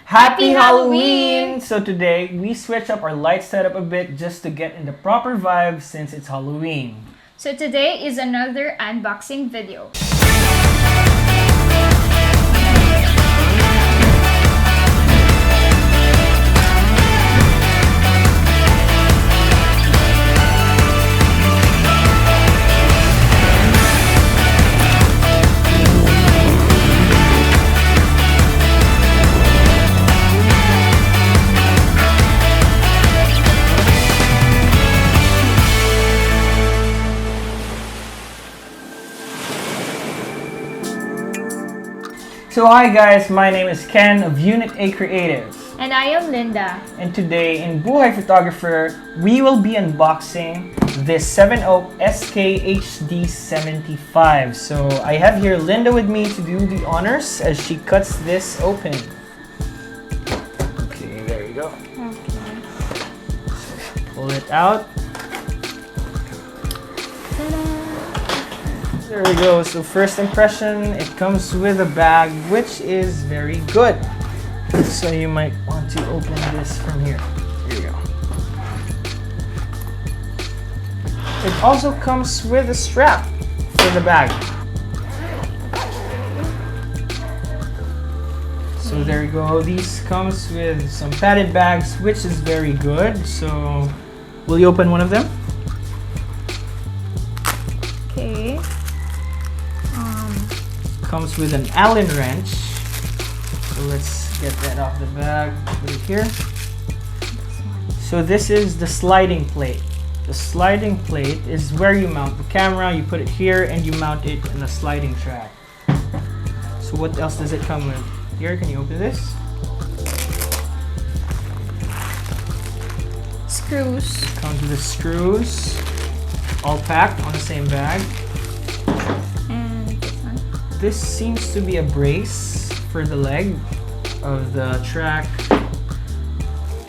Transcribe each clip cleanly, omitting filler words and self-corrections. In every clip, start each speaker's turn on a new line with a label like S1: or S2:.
S1: Happy Halloween! So today, we switch up our light setup a bit just to get in the proper vibe since it's Halloween.
S2: So today is another unboxing video.
S1: So hi guys, my name is Ken of Unit A Creatives.
S2: And I am Linda.
S1: And today in Buhay Photographer, we will be unboxing this Sevenoak SKH75. So I have here Linda with me to do the honors as she cuts this open. Okay, there you go.
S2: Okay.
S1: So pull it out. There we go. So first impression, it comes with a bag, which is very good. So you might want to open this from here. Here you go. It also comes with a strap for the bag. So there you go. These comes with some padded bags, which is very good. So will you open one of them?
S2: Okay.
S1: Comes with an Allen wrench. So let's get that off the bag. Put it here. So this is the sliding plate. The sliding plate is where you mount the camera. You put it here and you mount it in a sliding track. So what else does it come with? Here, can you open this?
S2: Screws.
S1: Comes with the screws, all packed on the same bag. This seems to be a brace for the leg of the track.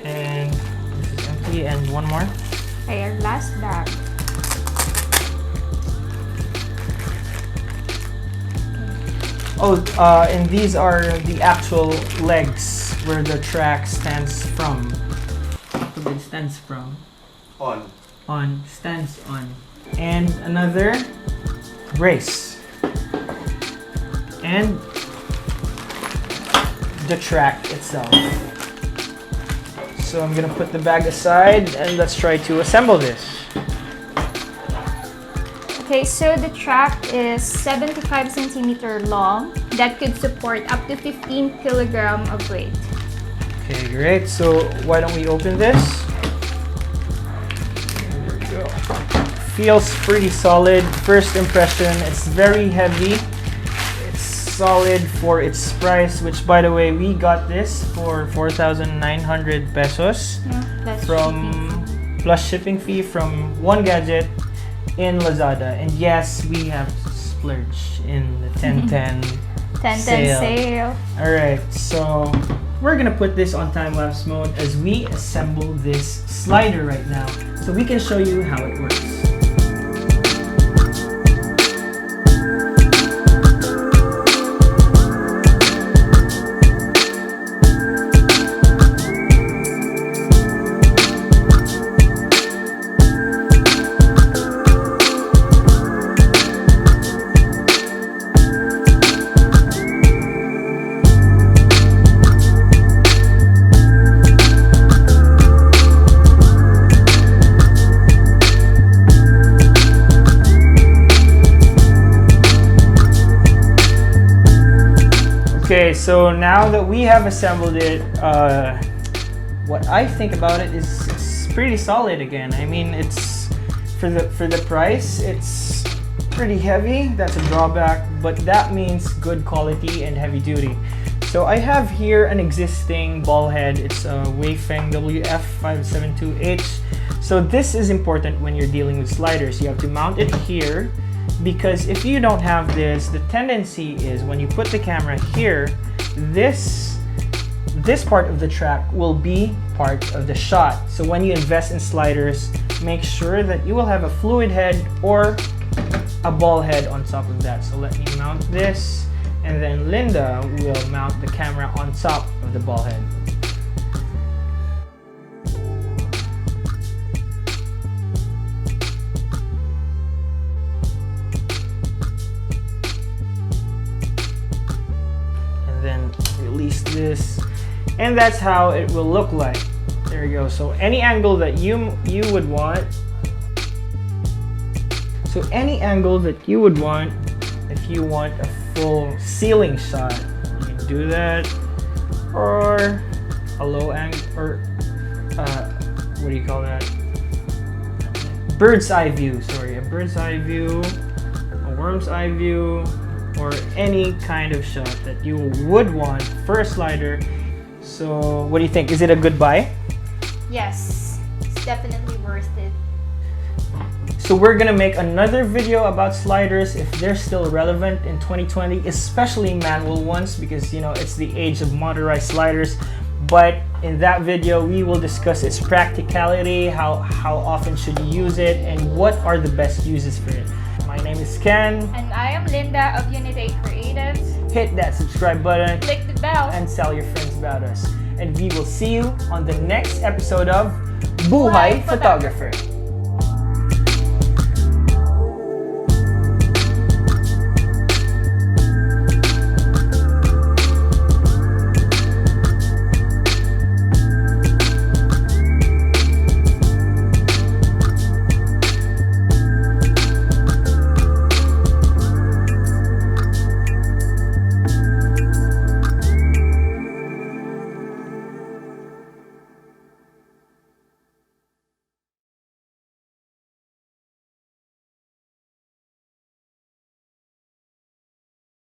S1: And this is empty. And one more.
S2: Okay, last bag.
S1: Oh, and these are the actual legs where the track stands from. Where it stands from? On. Stands on. And another brace. And the track itself. So I'm gonna put the bag aside and let's try to assemble this.
S2: Okay, so the track is 75 centimeter long that could support up to 15 kilogram of weight.
S1: Okay, great. So why don't we open this? There we go. Feels pretty solid. First impression, it's very heavy. Solid for its price, which by the way we got this for 4,900 pesos plus shipping fee from One Gadget in Lazada. And yes, we have splurged in the 10-10
S2: sale.
S1: Alright, so we're gonna put this on time-lapse mode as we assemble this slider right now so we can show you how it works. Okay, so now that we have assembled it, what I think about it is it's pretty solid again. I mean, it's for the price, it's pretty heavy. That's a drawback, but that means good quality and heavy duty. So I have here an existing ball head. It's a Weifeng WF572H. So this is important when you're dealing with sliders. You have to mount it here, because if you don't have this, the tendency is when you put the camera here, this part of the track will be part of the shot. So when you invest in sliders, make sure that you will have a fluid head or a ball head on top of that. So let me mount this, and then Linda will mount the camera on top of of the ball head. And then release this, and that's how it will look like. There you go. So any angle that you would want. So any angle that you would want, if you want a full ceiling shot, you can do that, or a low angle, or what do you call that? Bird's eye view. Sorry, a bird's eye view, a worm's eye view, or any kind of shot that you would want for a slider. So what do you think? Is it a good buy?
S2: Yes, it's definitely worth it.
S1: So we're gonna make another video about sliders if they're still relevant in 2020, especially manual ones, because you know it's the age of motorized sliders. But in that video, we will discuss its practicality, how often should you use it, and what are the best uses for it. My name is Ken.
S2: And I am Linda of Unity Creatives.
S1: Hit that subscribe button,
S2: Click the bell,
S1: and tell your friends about us. And we will see you on the next episode of Buhay Photographer.